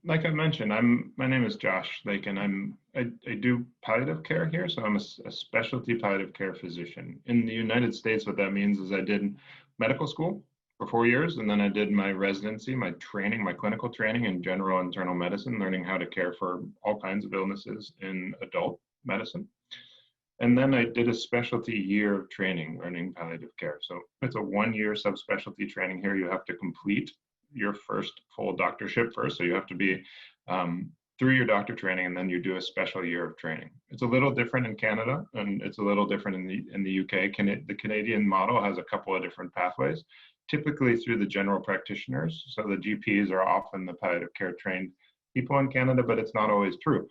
like I mentioned, my name is Josh Lakin. I do palliative care here, so I'm a specialty palliative care physician. In the United States, what that means is I did medical school for 4 years, and then I did my residency, my training, my clinical training in general internal medicine, learning how to care for all kinds of illnesses in adult medicine. And then I did a specialty year of training, learning palliative care. So it's a 1 year subspecialty training here. You have to complete your first full doctorship first. So you have to be through your doctor training, and then you do a special year of training. It's a little different in Canada, and it's a little different in the UK. The Canadian model has a couple of different pathways, typically through the general practitioners. So the GPs are often the palliative care trained people in Canada, but it's not always true.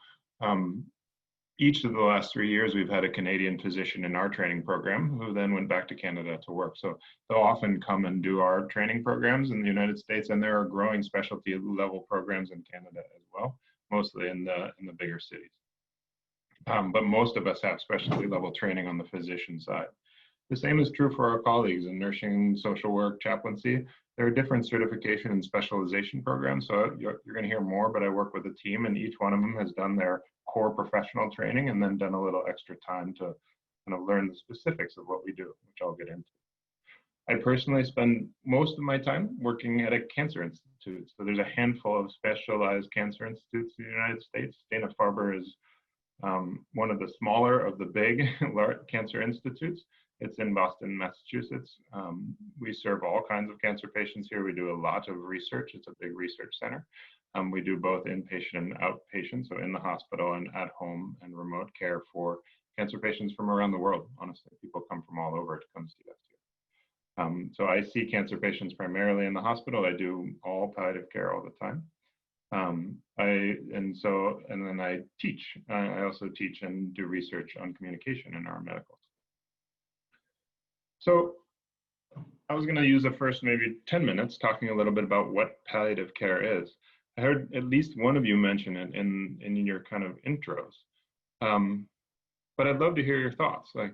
Each of the last 3 years, we've had a Canadian physician in our training program who then went back to Canada to work. So they'll often come and do our training programs in the United States, and there are growing specialty level programs in Canada as well, mostly in the bigger cities. But most of us have specialty level training on the physician side. The same is true for our colleagues in nursing, social work, chaplaincy. There are different certification and specialization programs, so you're going to hear more, but I work with a team, and each one of them has done their core professional training and then done a little extra time to kind of learn the specifics of what we do, which I'll get into. I personally spend most of my time working at a cancer institute. So there's a handful of specialized cancer institutes in the United States. Dana-Farber is one of the smaller of the big cancer institutes. It's in Boston, Massachusetts. We serve all kinds of cancer patients here. We do a lot of research. It's a big research center. We do both inpatient and outpatient, so in the hospital and at home and remote care for cancer patients from around the world. Honestly, people come from all over to come see us here. So I see cancer patients primarily in the hospital. I do all palliative care all the time. And then I teach. I also teach and do research on communication in our medical school. So I was going to use the first maybe 10 minutes talking a little bit about what palliative care is. I heard at least one of you mention it in your kind of intros, but I'd love to hear your thoughts. Like,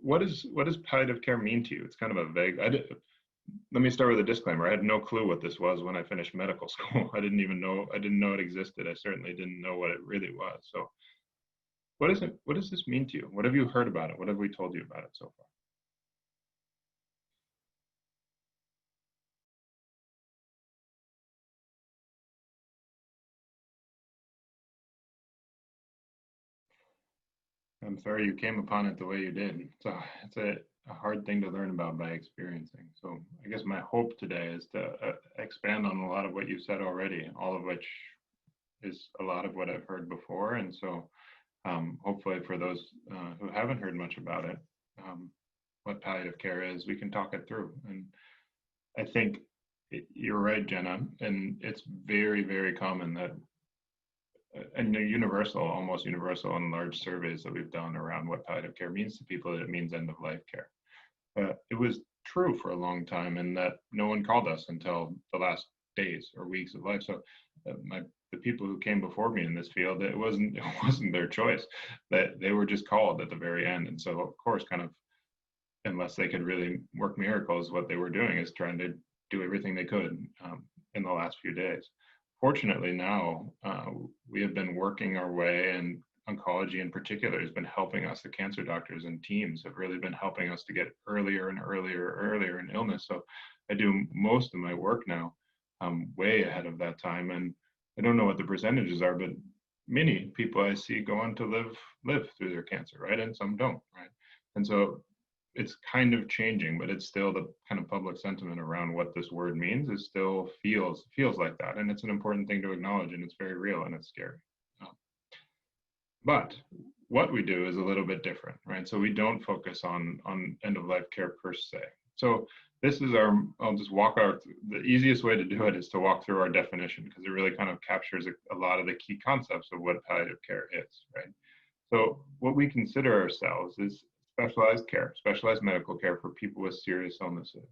what does palliative care mean to you? It's kind of a vague. Let me start with a disclaimer. I had no clue what this was when I finished medical school. I didn't know it existed. I certainly didn't know what it really was. So, what does this mean to you? What have you heard about it? What have we told you about it so far? I'm sorry you came upon it the way you did. So it's a hard thing to learn about by experiencing. So I guess my hope today is to expand on a lot of what you said already, all of which is a lot of what I've heard before. And so hopefully for those who haven't heard much about it, what palliative care is, we can talk it through. And I think you're right, Jenna, and it's very, very common that and almost universal in large surveys that we've done around what palliative care means to people, that it means end of life care. But it was true for a long time, and that no one called us until the last days or weeks of life. So the people who came before me in this field, it wasn't their choice, that they were just called at the very end. And so of course, kind of, unless they could really work miracles, what they were doing is trying to do everything they could in the last few days. Fortunately now, we have been working our way, and oncology in particular has been helping us. The cancer doctors and teams have really been helping us to get earlier and earlier in illness. So I do most of my work now way ahead of that time. And I don't know what the percentages are, but many people I see go on to live through their cancer, right? And some don't, right? And so it's kind of changing, but it's still the kind of public sentiment around what this word means is still feels like that. And it's an important thing to acknowledge, and it's very real and it's scary. But what we do is a little bit different, right? So we don't focus on end of life care per se. So this is I'll just the easiest way to do it is to walk through our definition, because it really kind of captures a lot of the key concepts of what palliative care is, right? So what we consider ourselves is specialized medical care for people with serious illnesses.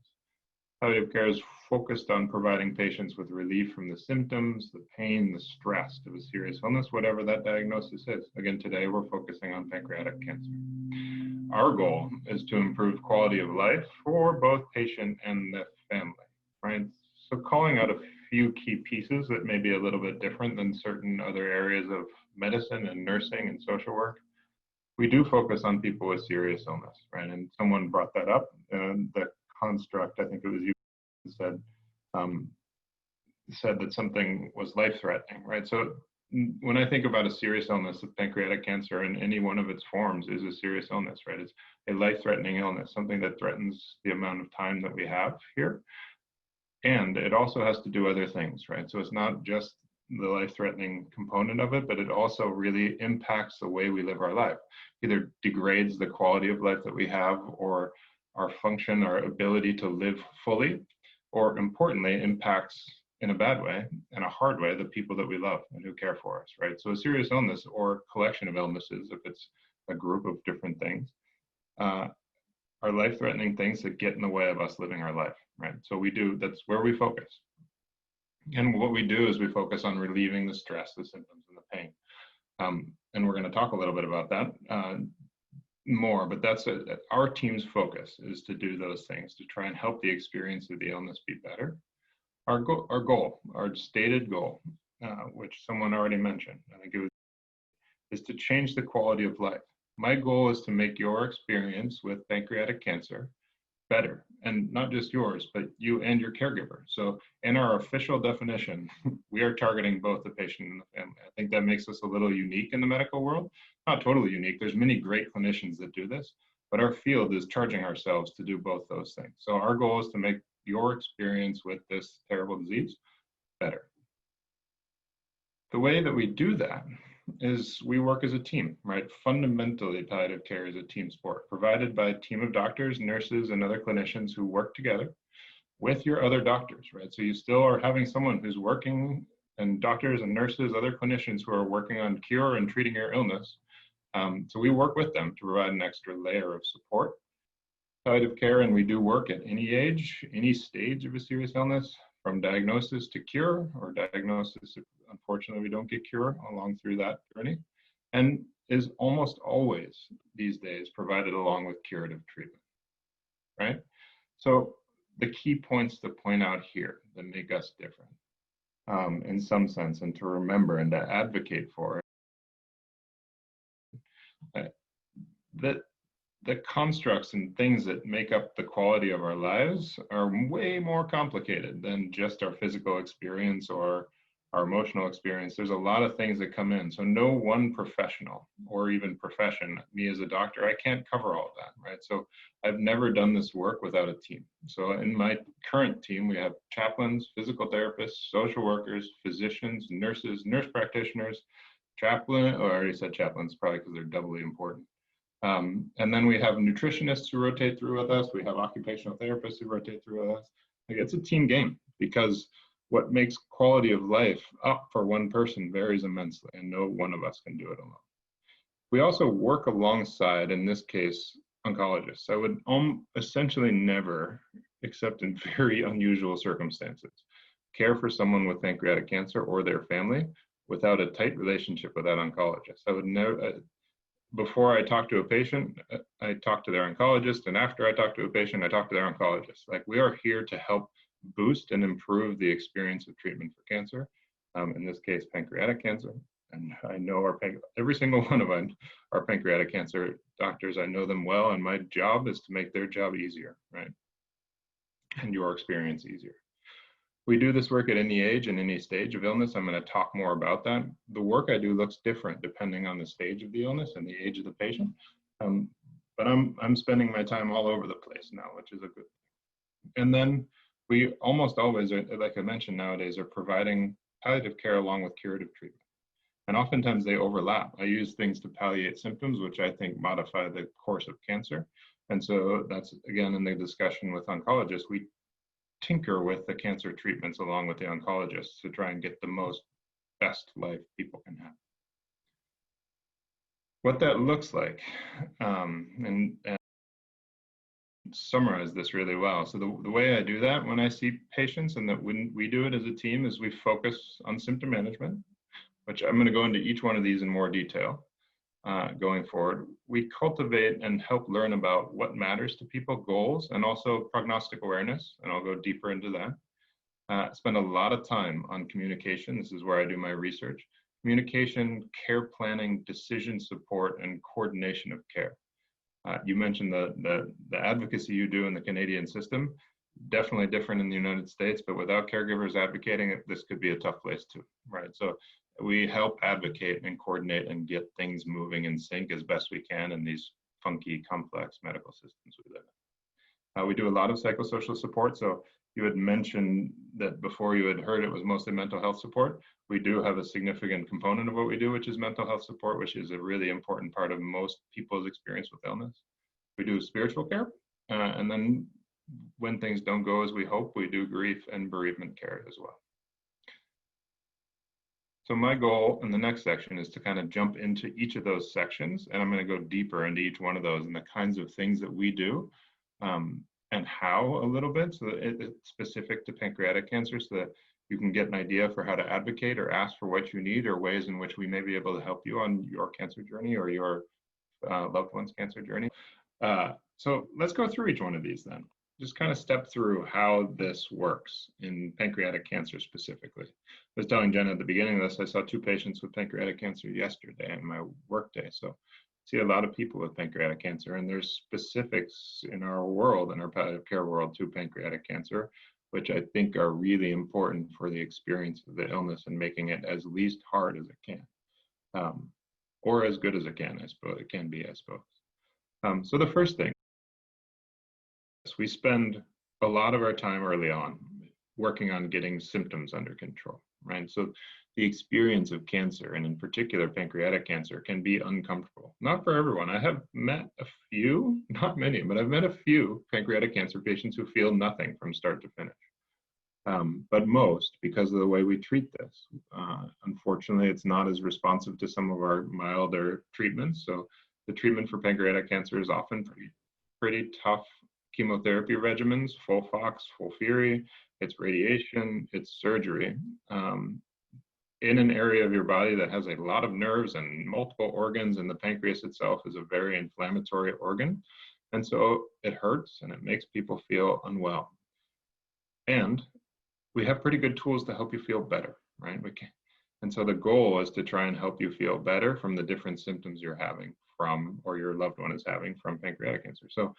Palliative care is focused on providing patients with relief from the symptoms, the pain, the stress of a serious illness, whatever that diagnosis is. Again, today we're focusing on pancreatic cancer. Our goal is to improve quality of life for both patient and the family, right? So calling out a few key pieces that may be a little bit different than certain other areas of medicine and nursing and social work. We do focus on people with serious illness, right? And someone brought that up, and the construct, I think it was you, said that something was life-threatening, right? So when I think about a serious illness, of pancreatic cancer in any one of its forms is a serious illness, right? It's a life-threatening illness, something that threatens the amount of time that we have here. And it also has to do other things, right? So it's not just the life-threatening component of it, but it also really impacts the way we live our life. Either degrades the quality of life that we have, or our function, our ability to live fully, or importantly, impacts in a bad way, in a hard way, the people that we love and who care for us, right? So a serious illness or collection of illnesses, if it's a group of different things, are life-threatening things that get in the way of us living our life, right? So that's where we focus. And what we do is we focus on relieving the stress, the symptoms, and the pain. And we're going to talk a little bit about that more, but that's our team's focus, is to do those things, to try and help the experience of the illness be better. Our goal, our stated goal, which someone already mentioned, I think it was, is to change the quality of life. My goal is to make your experience with pancreatic cancer better, and not just yours, but you and your caregiver. So in our official definition, we are targeting both the patient and the family. I think that makes us a little unique in the medical world. Not totally unique. There's many great clinicians that do this, but our field is charging ourselves to do both those things. So our goal is to make your experience with this terrible disease better. The way that we do that is we work as a team, right? Fundamentally, palliative care is a team sport, provided by a team of doctors, nurses, and other clinicians who work together with your other doctors, right? So you still are having someone who's working, and doctors and nurses, other clinicians who are working on cure and treating your illness. So we work with them to provide an extra layer of support. Palliative care, and we do work at any age, any stage of a serious illness, from diagnosis to cure, or diagnosis, if unfortunately we don't get cure, along through that journey, and is almost always these days provided along with curative treatment, right? So the key points to point out here that make us different, in some sense, and to remember and to advocate for, that the constructs and things that make up the quality of our lives are way more complicated than just our physical experience or our emotional experience. There's a lot of things that come in. So no one professional or even profession, me as a doctor, I can't cover all of that, right? So I've never done this work without a team. So in my current team, we have chaplains, physical therapists, social workers, physicians, nurses, nurse practitioners, chaplain, or I already said chaplains, probably because they're doubly important. And then we have nutritionists who rotate through with us. We have occupational therapists who rotate through with us. Like, it's a team game, because what makes quality of life up for one person varies immensely, and no one of us can do it alone. We also work alongside, in this case, oncologists. I would essentially never, except in very unusual circumstances, care for someone with pancreatic cancer or their family without a tight relationship with that oncologist. I would never, before I talk to a patient, I talk to their oncologist, and after I talk to a patient, I talk to their oncologist. Like, we are here to help boost and improve the experience of treatment for cancer, in this case, pancreatic cancer. And I know every single one of our pancreatic cancer doctors, I know them well, and my job is to make their job easier, right? And your experience easier. We do this work at any age and any stage of illness. I'm going to talk more about that. The work I do looks different depending on the stage of the illness and the age of the patient. But I'm spending my time all over the place now, which is a good thing. And then we almost always, like I mentioned, nowadays are providing palliative care along with curative treatment. And oftentimes they overlap. I use things to palliate symptoms, which I think modify the course of cancer. And so that's, again, in the discussion with oncologists, we tinker with the cancer treatments along with the oncologists to try and get the best life people can have. What that looks like, and summarize this really well. So the way I do that when I see patients, and that when we do it as a team, is we focus on symptom management, which I'm going to go into each one of these in more detail going forward. We cultivate and help learn about what matters to people, goals, and also prognostic awareness, and I'll go deeper into that. Spend a lot of time on communication. This is where I do my research. Communication, care planning, decision support, and coordination of care. You mentioned the advocacy you do in the Canadian system. Definitely different in the United States, but without caregivers advocating, this could be a tough place too, right? So we help advocate and coordinate and get things moving in sync as best we can in these funky, complex medical systems we live in. We do a lot of psychosocial support. So you had mentioned that before you had heard it was mostly mental health support. We do have a significant component of what we do, which is mental health support, which is a really important part of most people's experience with illness. We do spiritual care, and then when things don't go as we hope, we do grief and bereavement care as well. So my goal in the next section is to kind of jump into each of those sections, and I'm going to go deeper into each one of those and the kinds of things that we do and how a little bit, so that it's specific to pancreatic cancer, so that you can get an idea for how to advocate or ask for what you need, or ways in which we may be able to help you on your cancer journey or your loved one's cancer journey. So let's go through each one of these then. Just kind of step through how this works in pancreatic cancer specifically. I was telling Jen at the beginning of this, I saw 2 patients with pancreatic cancer yesterday in my work day. So I see a lot of people with pancreatic cancer, and there's specifics in our world, in our palliative care world, to pancreatic cancer, which I think are really important for the experience of the illness and making it as least hard as it can, or as good as it can, I suppose. It can be, I suppose. So the first thing, we spend a lot of our time early on working on getting symptoms under control, right? So the experience of cancer, and in particular pancreatic cancer, can be uncomfortable. Not for everyone. I have met a few, not many, but I've met a few pancreatic cancer patients who feel nothing from start to finish. But most, because of the way we treat this, unfortunately, it's not as responsive to some of our milder treatments. So the treatment for pancreatic cancer is often pretty tough chemotherapy regimens, FOLFOX, FOLFIRI, it's radiation, it's surgery, in an area of your body that has a lot of nerves and multiple organs, and the pancreas itself is a very inflammatory organ. And so it hurts and it makes people feel unwell. And we have pretty good tools to help you feel better, right? And so the goal is to try and help you feel better from the different symptoms you're having from, or your loved one is having from pancreatic cancer. So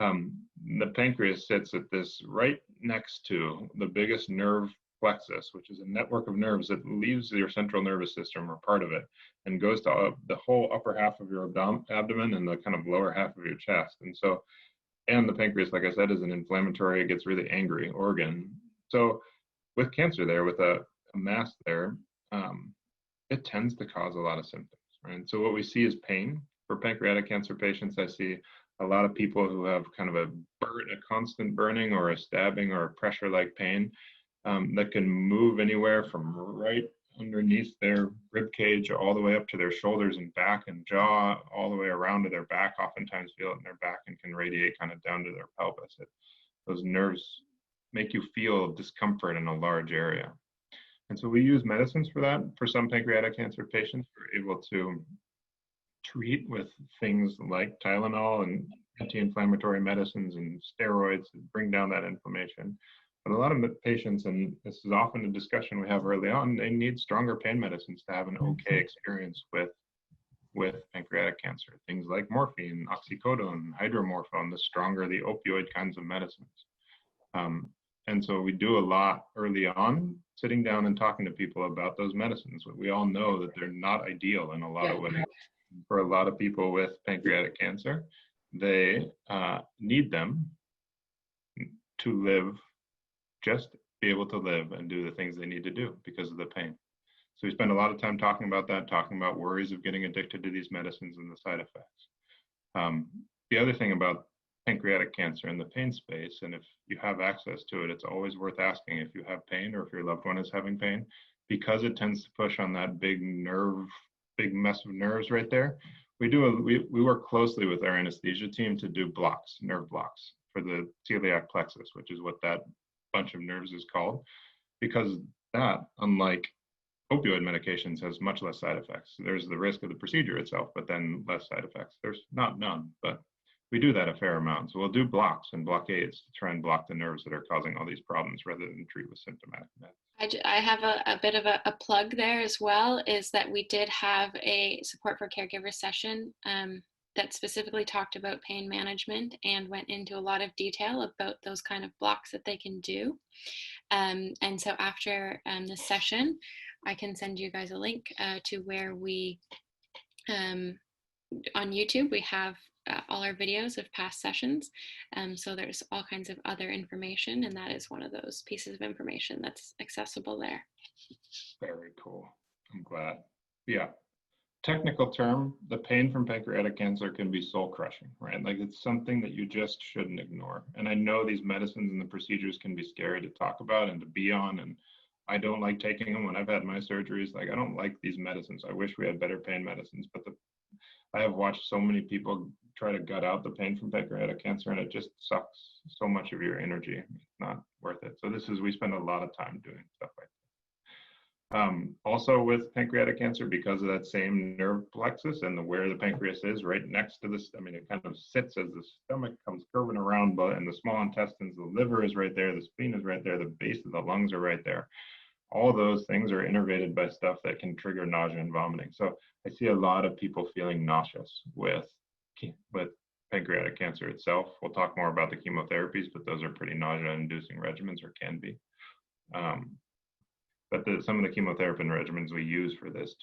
the pancreas sits at this right next to the biggest nerve plexus, which is a network of nerves that leaves your central nervous system, or part of it, and goes to the whole upper half of your abdomen and the kind of lower half of your chest. And so, and the pancreas, like I said, is an inflammatory, it gets really angry organ. So with cancer there, with a mass there, it tends to cause a lot of symptoms, right? And so what we see is pain. For pancreatic cancer patients, I see a lot of people who have kind of a constant burning or a stabbing or a pressure-like pain that can move anywhere from right underneath their rib cage all the way up to their shoulders and back and jaw, all the way around to their back. Oftentimes feel it in their back and can radiate kind of down to their pelvis. Those nerves make you feel discomfort in a large area. And so we use medicines for that. For some pancreatic cancer patients, we're able to treat with things like Tylenol and anti-inflammatory medicines and steroids to bring down that inflammation. But a lot of patients, and this is often a discussion we have early on, they need stronger pain medicines to have an okay experience with pancreatic cancer. Things like morphine, oxycodone, hydromorphone, the stronger the opioid kinds of medicines. And so we do a lot early on, sitting down and talking to people about those medicines. We all know that they're not ideal in a lot of ways. For a lot of people with pancreatic cancer, they need them to live, just be able to live and do the things they need to do because of the pain. So we spend a lot of time talking about that, talking about worries of getting addicted to these medicines and the side effects. The other thing about pancreatic cancer in the pain space, and if you have access to it, it's always worth asking if you have pain or if your loved one is having pain, because it tends to push on that big mess of nerves right there. We work closely with our anesthesia team to do blocks, nerve blocks for the celiac plexus, which is what that bunch of nerves is called, because that, unlike opioid medications, has much less side effects. There's the risk of the procedure itself, but then less side effects. There's not none, but we do that a fair amount. So we'll do blocks and blockades to try and block the nerves that are causing all these problems rather than treat with symptomatic meds. I have a bit of a plug there as well, is that we did have a Support for Caregivers session that specifically talked about pain management and went into a lot of detail about those kind of blocks that they can do. And so after this session, I can send you guys a link to where we, on YouTube, we have all our videos of past sessions. So there's all kinds of other information, and that is one of those pieces of information that's accessible there. Very cool. I'm glad. Yeah. Technical term, the pain from pancreatic cancer can be soul crushing, right? Like it's something that you just shouldn't ignore. And I know these medicines and the procedures can be scary to talk about and to be on. And I don't like taking them when I've had my surgeries. Like I don't like these medicines. I wish we had better pain medicines, but I have watched so many people try to gut out the pain from pancreatic cancer, and it just sucks so much of your energy. It's not worth it. So we spend a lot of time doing stuff like that. Also with pancreatic cancer, because of that same nerve plexus and where the pancreas is right next to this, I mean, it kind of sits as the stomach comes curving around, but in the small intestines, the liver is right there, the spleen is right there, the base of the lungs are right there. All those things are innervated by stuff that can trigger nausea and vomiting. So I see a lot of people feeling nauseous with pancreatic cancer itself. We'll talk more about the chemotherapies, but those are pretty nausea-inducing regimens, or can be. But some of the chemotherapy regimens we use for this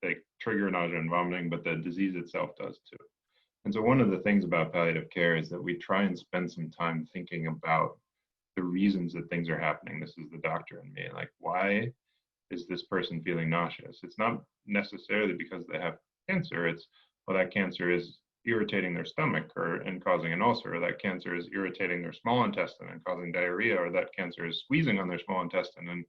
they trigger nausea and vomiting, but the disease itself does too. And so one of the things about palliative care is that we try and spend some time thinking about the reasons that things are happening. This is the doctor and me, like, why is this person feeling nauseous? It's not necessarily because they have cancer. It's, well, that cancer is irritating their stomach and causing an ulcer, or that cancer is irritating their small intestine and causing diarrhea, or that cancer is squeezing on their small intestine and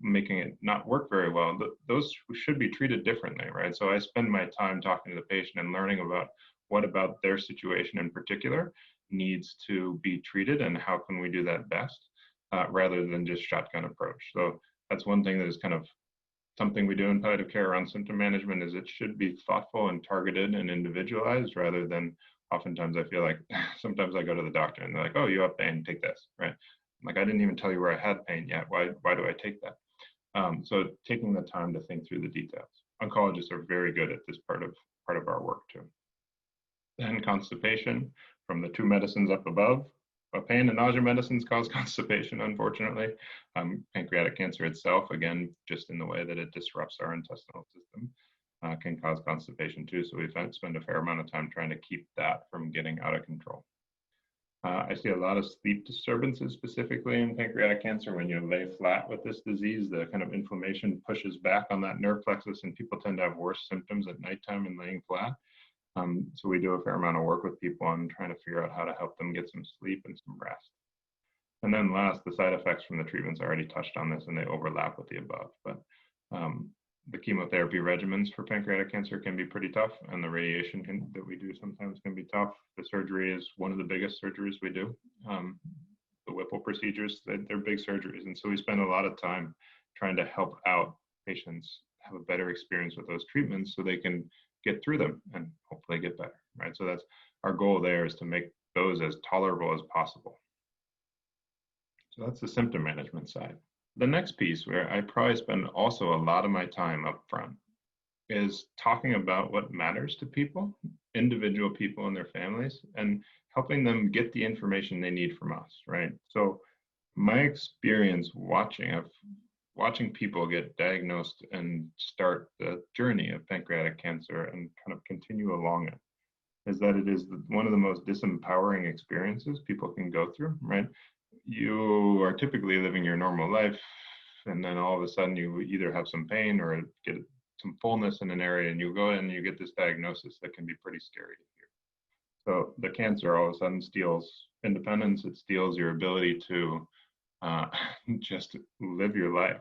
making it not work very well. Those should be treated differently, right? So I spend my time talking to the patient and learning about what about their situation in particular needs to be treated and how can we do that best, rather than just shotgun approach. So that's one thing that is kind of something we do in palliative care around symptom management, is it should be thoughtful and targeted and individualized, rather than oftentimes I feel like sometimes I go to the doctor and they're like, oh, you have pain, take this, right? Like, I didn't even tell you where I had pain yet. Why do I take that? So taking the time to think through the details. Oncologists are very good at this part of our work too. Then constipation, from the two medicines up above. Pain and nausea medicines cause constipation, unfortunately. Pancreatic cancer itself, again, just in the way that it disrupts our intestinal system, can cause constipation too. So we spend a fair amount of time trying to keep that from getting out of control. I see a lot of sleep disturbances, specifically in pancreatic cancer. When you lay flat with this disease, the kind of inflammation pushes back on that nerve plexus, and people tend to have worse symptoms at nighttime and laying flat. So we do a fair amount of work with people on trying to figure out how to help them get some sleep and some rest. And then last, the side effects from the treatments. I already touched on this, and they overlap with the above. But the chemotherapy regimens for pancreatic cancer can be pretty tough, and the radiation that we do sometimes can be tough. The surgery is one of the biggest surgeries we do. The Whipple procedures, they're big surgeries. And so we spend a lot of time trying to help out patients have a better experience with those treatments so they can get through them and hopefully get better, right? So that's our goal there, is to make those as tolerable as possible. So that's the symptom management side. The next piece, where I probably spend also a lot of my time up front, is talking about what matters to people, individual people and their families, and helping them get the information they need from us, right? So my experience watching people get diagnosed and start the journey of pancreatic cancer and kind of continue along it, is that it is one of the most disempowering experiences people can go through, right? You are typically living your normal life, and then all of a sudden you either have some pain or get some fullness in an area, and you go in and you get this diagnosis that can be pretty scary to hear. So the cancer all of a sudden steals independence. It steals your ability to just live your life.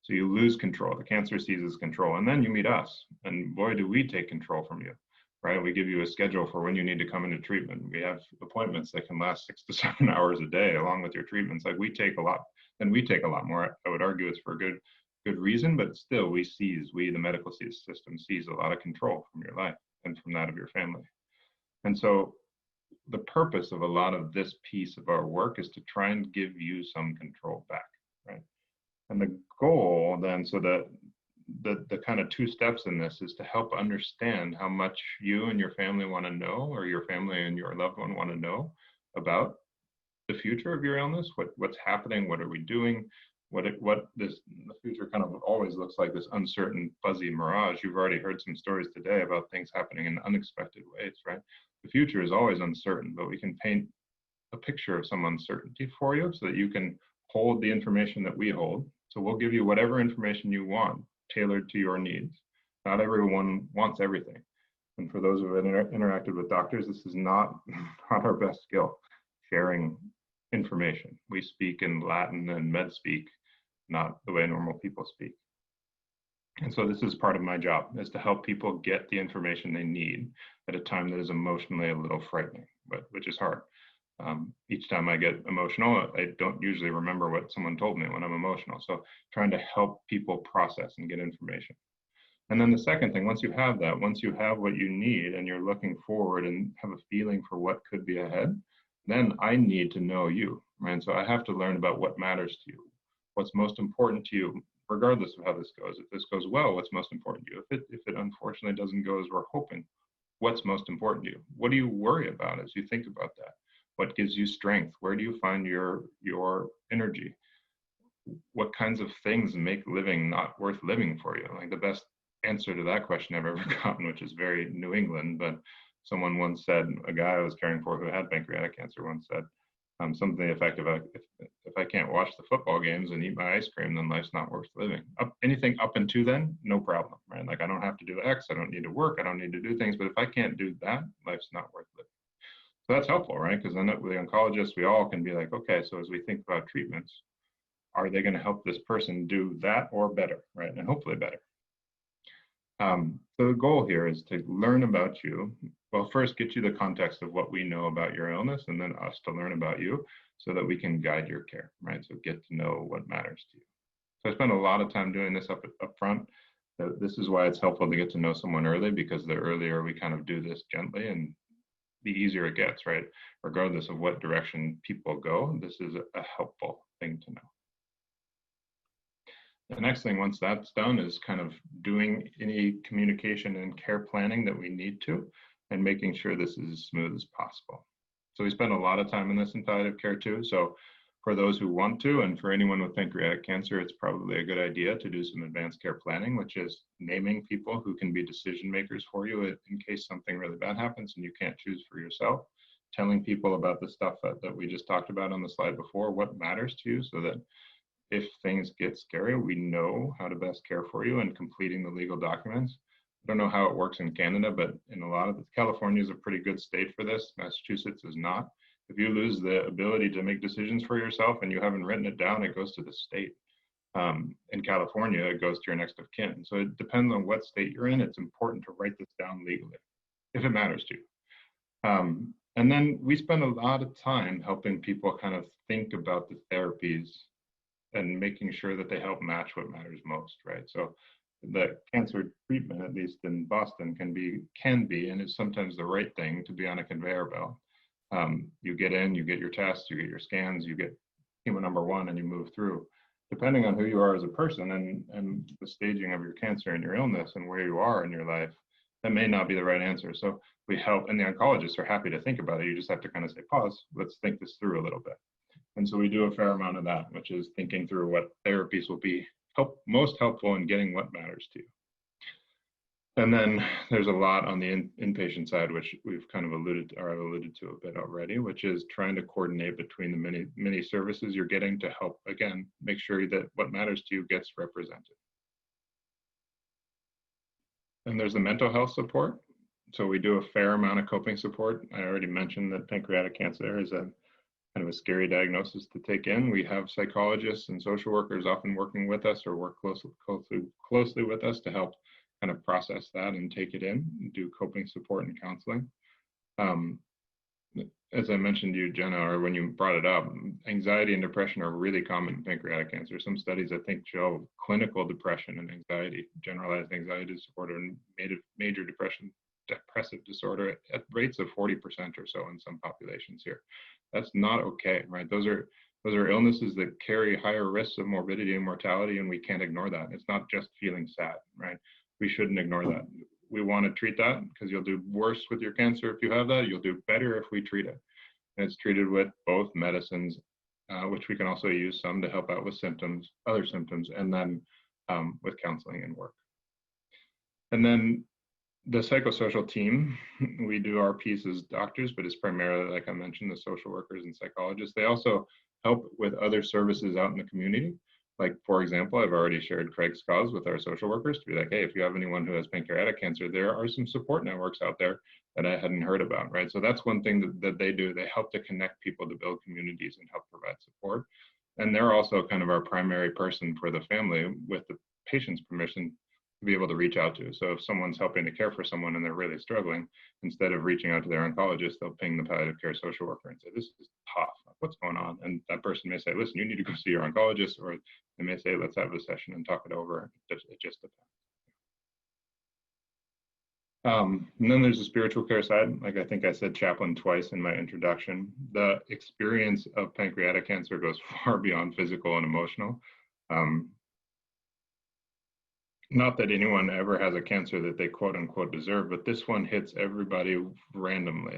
So you lose control. The cancer seizes control, and then you meet us, and boy, do we take control from you, right? We give you a schedule for when you need to come into treatment. We have appointments that can last 6 to 7 hours a day along with your treatments. Like, we take a lot, and we take a lot more. I would argue it's for a good reason, but still the medical system sees a lot of control from your life and from that of your family. And so the purpose of a lot of this piece of our work is to try and give you some control back, right? And the goal then, so that the kind of two steps in this is to help understand how much you and your family want to know, or your family and your loved one want to know about the future of your illness, what's happening, what are we doing, what the future kind of always looks like, this uncertain, fuzzy mirage. You've already heard some stories today about things happening in unexpected ways, right? The future is always uncertain, but we can paint a picture of some uncertainty for you so that you can hold the information that we hold. So we'll give you whatever information you want, tailored to your needs. Not everyone wants everything. And for those who have interacted with doctors, this is not our best skill, sharing information. We speak in Latin and med speak, not the way normal people speak. And so this is part of my job, is to help people get the information they need at a time that is emotionally a little frightening, but which is hard. Each time I get emotional, I don't usually remember what someone told me when I'm emotional. So trying to help people process and get information. And then the second thing, once you have that, once you have what you need and you're looking forward and have a feeling for what could be ahead, then I need to know you, right? So I have to learn about what matters to you, what's most important to you, regardless of how this goes. If this goes well, what's most important to you? If it unfortunately doesn't go as we're hoping, what's most important to you? What do you worry about as you think about that? What gives you strength? Where do you find your energy? What kinds of things make living not worth living for you? Like the best answer to that question I've ever gotten, which is very New England, but someone once said, a guy I was caring for who had pancreatic cancer once said, something to the effect of, if I can't watch the football games and eat my ice cream, then life's not worth living. Anything up until then, no problem, right? Like I don't have to do X, I don't need to work, I don't need to do things, but if I can't do that, life's not worth living. So that's helpful, right? Because then with the oncologists, we all can be like, okay, so as we think about treatments, are they going to help this person do that or better, right? And hopefully better. So the goal here is to learn about you. Well, first get you the context of what we know about your illness, and then us to learn about you so that we can guide your care, right? So get to know what matters to you. So I spend a lot of time doing this up front. This is why it's helpful to get to know someone early, because the earlier we kind of do this gently, and the easier it gets, right? Regardless of what direction people go, this is a helpful thing to know. The next thing, once that's done, is kind of doing any communication and care planning that we need to, and making sure this is as smooth as possible. So we spend a lot of time in this in palliative care too. So for those who want to, and for anyone with pancreatic cancer, it's probably a good idea to do some advanced care planning, which is naming people who can be decision makers for you in case something really bad happens and you can't choose for yourself. Telling people about the stuff that we just talked about on the slide before, what matters to you, so that if things get scary, we know how to best care for you, and completing the legal documents. I don't know how it works in Canada, but in a lot of California is a pretty good state for this. Massachusetts is not. If you lose the ability to make decisions for yourself and you haven't written it down, it goes to the state. In California, it goes to your next of kin. So it depends on what state you're in. It's important to write this down legally, if it matters to you. And then we spend a lot of time helping people kind of think about the therapies and making sure that they help match what matters most, right? So the cancer treatment, at least in Boston, can be, and is sometimes the right thing to be on a conveyor belt. You get in, you get your tests, you get your scans, you get chemo number one, and you move through. Depending on who you are as a person and the staging of your cancer and your illness and where you are in your life, that may not be the right answer. So we help, and the oncologists are happy to think about it. You just have to kind of say, pause, let's think this through a little bit. And so we do a fair amount of that, which is thinking through what therapies will be most helpful in getting what matters to you. And then there's a lot on the inpatient side, which we've kind of alluded to a bit already, which is trying to coordinate between the many services you're getting to help, again, make sure that what matters to you gets represented. And there's the mental health support. So we do a fair amount of coping support. I already mentioned that pancreatic cancer is a kind of a scary diagnosis to take in. We have psychologists and social workers often working with us, or work closely with us to help kind of process that and take it in and do coping support and counseling. As I mentioned to you, Jenna, or when you brought it up, anxiety and depression are really common in pancreatic cancer. Some studies, I think, show clinical depression and anxiety, generalized anxiety disorder, and major depression depressive disorder at rates of 40% or so in some populations here. That's not okay, right? Those are illnesses that carry higher risks of morbidity and mortality, and we can't ignore that. It's not just feeling sad, right? We shouldn't ignore that. We want to treat that because you'll do worse with your cancer if you have that. You'll do better if we treat it. And it's treated with both medicines, which we can also use some to help out with symptoms, other symptoms, and then with counseling and work. And then the psychosocial team, we do our piece as doctors, but it's primarily, like I mentioned, the social workers and psychologists. They also help with other services out in the community. Like, for example, I've already shared Craig's cause with our social workers to be like, hey, if you have anyone who has pancreatic cancer, there are some support networks out there that I hadn't heard about, right? So that's one thing that they do. They help to connect people to build communities and help provide support. And they're also kind of our primary person for the family with the patient's permission to be able to reach out to. So if someone's helping to care for someone and they're really struggling, instead of reaching out to their oncologist, they'll ping the palliative care social worker and say, this is tough, what's going on? And that person may say, listen, you need to go see your oncologist, or they may say, let's have a session and talk it over. It just depends. And then there's the spiritual care side. Like I think I said chaplain twice in my introduction. The experience of pancreatic cancer goes far beyond physical and emotional. Not that anyone ever has a cancer that they quote unquote deserve, but this one hits everybody randomly.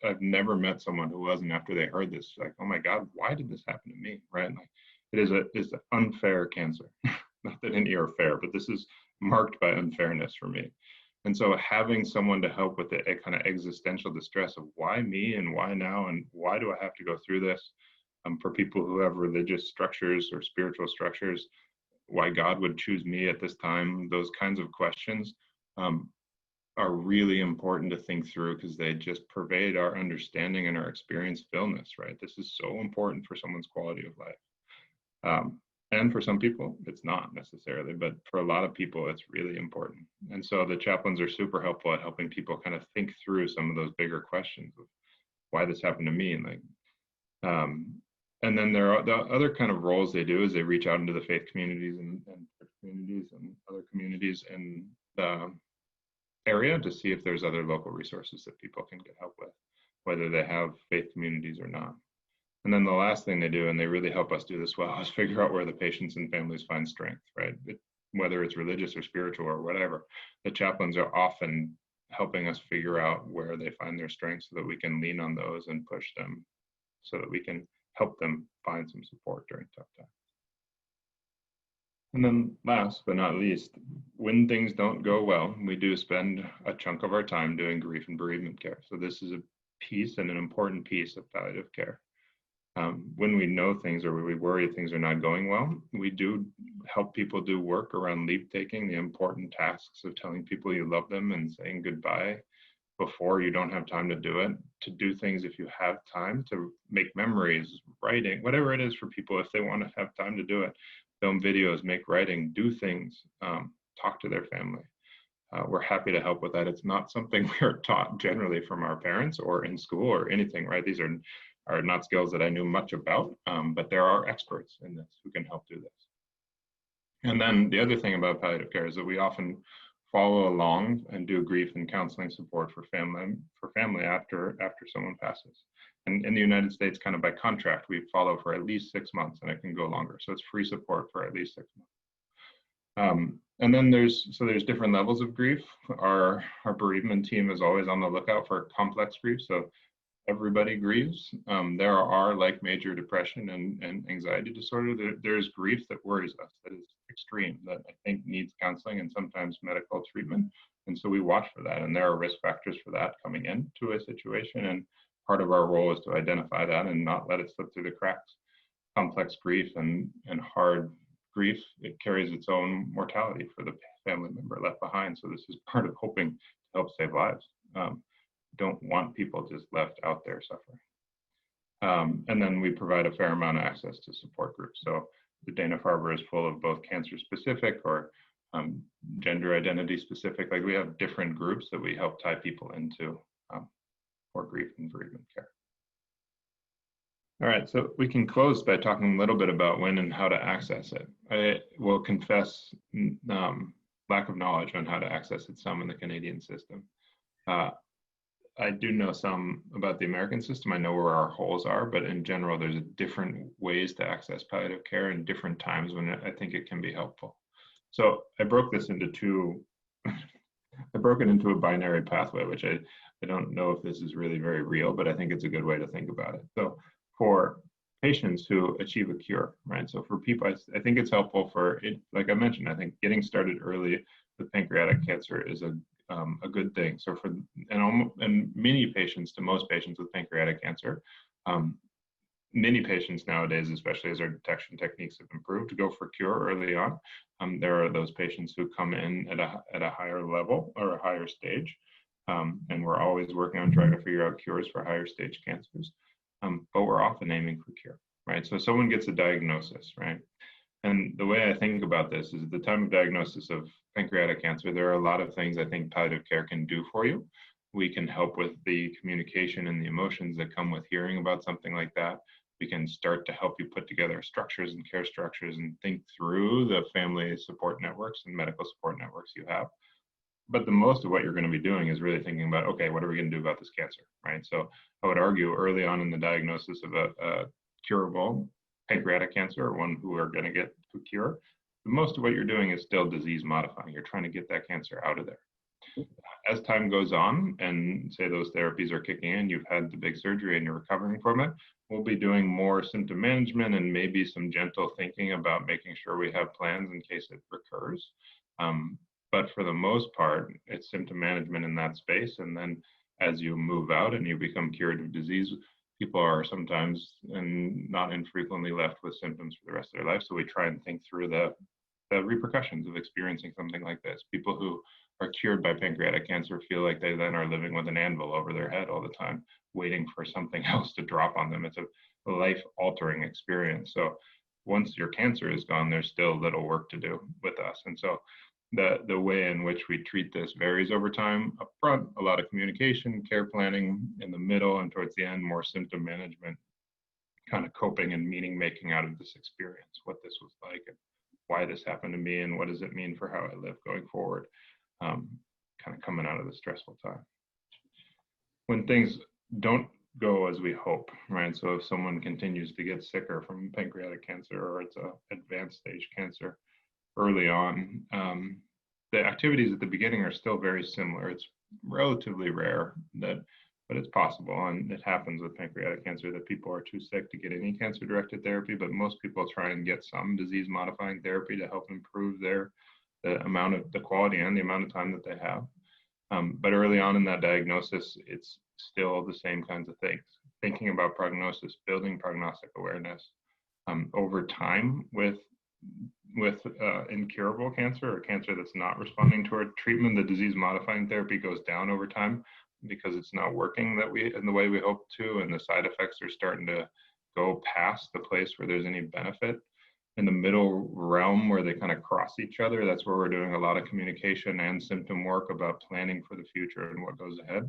I've never met someone who wasn't, after they heard this, like, oh my God, why did this happen to me, right? Like, it's an unfair cancer. Not that any are fair, but this is marked by unfairness for me. And so having someone to help with the kind of existential distress of why me and why now and why do I have to go through this, for people who have religious structures or spiritual structures, why God would choose me at this time, those kinds of questions are really important to think through because they just pervade our understanding and our experience of illness, right? This is so important for someone's quality of life. And for some people, it's not necessarily, but for a lot of people, it's really important. And so the chaplains are super helpful at helping people kind of think through some of those bigger questions of why this happened to me. And then there are the other kind of roles they do is they reach out into the faith communities and communities and other communities in the area to see if there's other local resources that people can get help with, whether they have faith communities or not. And then the last thing they do, and they really help us do this well, is figure out where the patients and families find strength, right? Whether it's religious or spiritual or whatever, the chaplains are often helping us figure out where they find their strengths so that we can lean on those and push them so that we can help them find some support during tough times. And then last but not least, when things don't go well, we do spend a chunk of our time doing grief and bereavement care. So this is a piece and an important piece of palliative care. When we know things or we worry things are not going well, we do help people do work around leave taking, the important tasks of telling people you love them and saying goodbye before you don't have time to do it, to do things if you have time, to make memories, writing, whatever it is for people, if they want to have time to do it, film videos, make writing, do things, talk to their family. We're happy to help with that. It's not something we are taught generally from our parents or in school or anything, right? These are not skills that I knew much about, but there are experts in this who can help do this. And then the other thing about palliative care is that we often follow along and do grief and counseling support for family after someone passes. And in the United States, kind of by contract, we follow for at least 6 months, and it can go longer. So it's free support for at least 6 months. And then there's different levels of grief. Our bereavement team is always on the lookout for complex grief. So everybody grieves. There are, like major depression and anxiety disorder, there's grief that worries us, that is extreme, that I think needs counseling and sometimes medical treatment. And so we watch for that. And there are risk factors for that coming into a situation. And part of our role is to identify that and not let it slip through the cracks. Complex grief and hard grief, it carries its own mortality for the family member left behind. So this is part of hoping to help save lives. Don't want people just left out there suffering. And then we provide a fair amount of access to support groups. So the Dana-Farber is full of both cancer specific or gender identity specific. Like we have different groups that we help tie people into for grief and bereavement care. All right, so we can close by talking a little bit about when and how to access it. I will confess lack of knowledge on how to access it some in the Canadian system. Uh, I do know some about the American system. I know where our holes are, but in general, there's different ways to access palliative care and different times when I think it can be helpful. So I broke this into two, I broke it into a binary pathway, which I don't know if this is really very real, but I think it's a good way to think about it. So for patients who achieve a cure, right? So for people, I think it's helpful for it, like I mentioned, I think getting started early with pancreatic cancer is a good thing. So for and many patients, to most patients with pancreatic cancer, many patients nowadays, especially as our detection techniques have improved, to go for cure early on. There are those patients who come in at a higher level or a higher stage, and we're always working on trying to figure out cures for higher stage cancers. But we're often aiming for cure, right? So someone gets a diagnosis, right? And the way I think about this is at the time of diagnosis of pancreatic cancer, there are a lot of things I think palliative care can do for you. We can help with the communication and the emotions that come with hearing about something like that. We can start to help you put together structures and care structures and think through the family support networks and medical support networks you have. But the most of what you're going to be doing is really thinking about, okay, what are we going to do about this cancer, right? So I would argue early on in the diagnosis of a curable pancreatic cancer, or one who are going to get to cure, most of what you're doing is still disease modifying. You're trying to get that cancer out of there. As time goes on and say those therapies are kicking in, you've had the big surgery and you're recovering from it, we'll be doing more symptom management and maybe some gentle thinking about making sure we have plans in case it recurs. But for the most part, it's symptom management in that space. And then as you move out and you become cured of disease, people are sometimes and not infrequently left with symptoms for the rest of their life. So we try and think through the repercussions of experiencing something like this. People who are cured by pancreatic cancer feel like they then are living with an anvil over their head all the time, waiting for something else to drop on them. It's a life-altering experience. So once your cancer is gone, there's still little work to do with us. And so the way in which we treat this varies over time. Up front, a lot of communication, care planning. In the middle and towards the end, more symptom management, kind of coping and meaning making out of this experience, what this was like and why this happened to me and what does it mean for how I live going forward, kind of coming out of the stressful time. When things don't go as we hope, right? So if someone continues to get sicker from pancreatic cancer or it's an advanced stage cancer, early on, the activities at the beginning are still very similar. It's relatively rare but it's possible, and it happens with pancreatic cancer that people are too sick to get any cancer-directed therapy, but most people try and get some disease-modifying therapy to help improve the quality and the amount of time that they have. But early on in that diagnosis, it's still the same kinds of things. Thinking about prognosis, building prognostic awareness. Over time with incurable cancer or cancer that's not responding to our treatment, the disease modifying therapy goes down over time because it's not working in the way we hope to, and the side effects are starting to go past the place where there's any benefit. In the middle realm where they kind of cross each other, that's where we're doing a lot of communication and symptom work about planning for the future and what goes ahead.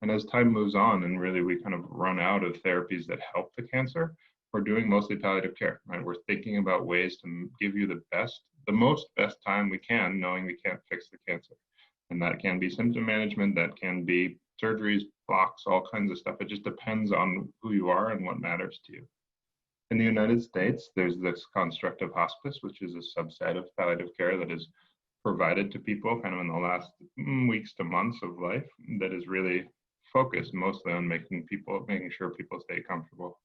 And as time moves on and really we kind of run out of therapies that help the cancer, we're doing mostly palliative care, right? We're thinking about ways to give you the best time we can, knowing we can't fix the cancer. And that can be symptom management, that can be surgeries, blocks, all kinds of stuff. It just depends on who you are and what matters to you. In the United States, there's this construct of hospice, which is a subset of palliative care that is provided to people kind of in the last weeks to months of life, that is really focused mostly on making sure people stay comfortable.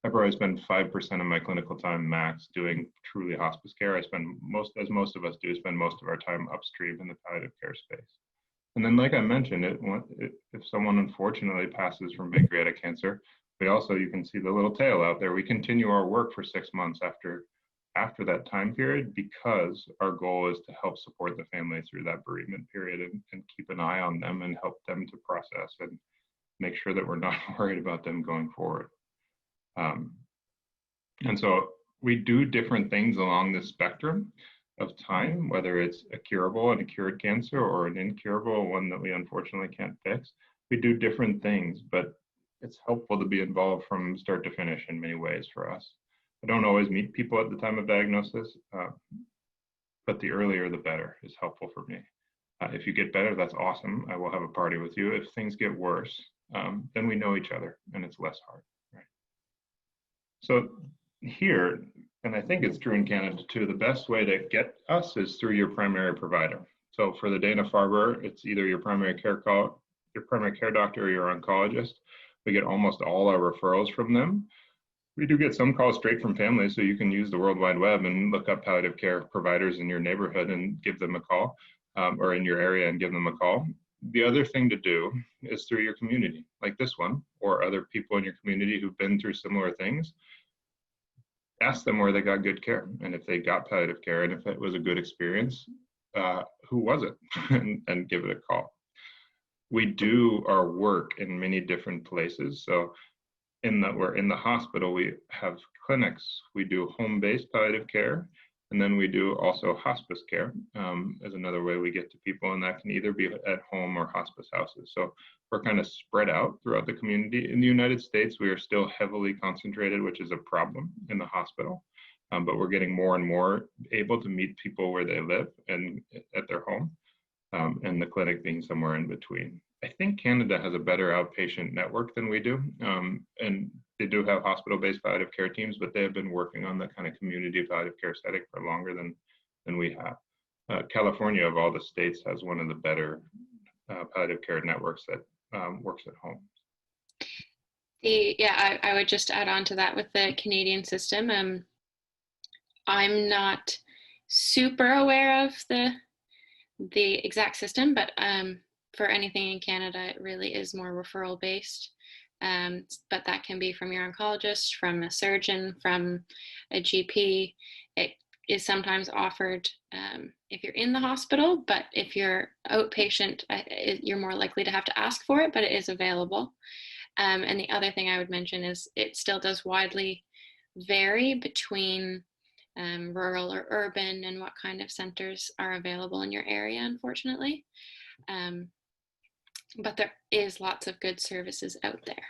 I probably spend 5% of my clinical time max doing truly hospice care. I spend as most of us do, spend most of our time upstream in the palliative care space. And then, like I mentioned, if someone unfortunately passes from pancreatic cancer, we also, you can see the little tail out there. We continue our work for 6 months after that time period, because our goal is to help support the family through that bereavement period and keep an eye on them and help them to process and make sure that we're not worried about them going forward. And so we do different things along the spectrum of time, whether it's a curable and a cured cancer or an incurable one that we unfortunately can't fix. We do different things, but it's helpful to be involved from start to finish in many ways for us. I don't always meet people at the time of diagnosis, but the earlier the better is helpful for me. If you get better, that's awesome. I will have a party with you. If things get worse, then we know each other and it's less hard, right? So here, and I think it's true in Canada too, the best way to get us is through your primary provider. So for the Dana-Farber, it's either your primary care doctor or your oncologist. We get almost all our referrals from them. We do get some calls straight from families, so you can use the World Wide Web and look up palliative care providers in your neighborhood and give them a call, or in your area and give them a call. The other thing to do is through your community, like this one, or other people in your community who've been through similar things. Ask them where they got good care, and if they got palliative care, and if it was a good experience, who was it, and give it a call. We do our work in many different places. So we're in the hospital, we have clinics, we do home-based palliative care, and then we do also hospice care as another way we get to people, and that can either be at home or hospice houses. So we're kind of spread out throughout the community. In the United States, we are still heavily concentrated, which is a problem in the hospital, but we're getting more and more able to meet people where they live and at their home, and the clinic being somewhere in between. I think Canada has a better outpatient network than we do, and they do have hospital-based palliative care teams, but they have been working on that kind of community palliative care setting for longer than we have. California, of all the states, has one of the better palliative care networks that works at home. I would just add on to that with the Canadian system. I'm not super aware of the exact system, but for anything in Canada, it really is more referral based. But that can be from your oncologist, from a surgeon, from a GP. It is sometimes offered if you're in the hospital, but if you're outpatient, you're more likely to have to ask for it, but it is available. And the other thing I would mention is it still does widely vary between rural or urban and what kind of centers are available in your area, unfortunately. But there is lots of good services out there.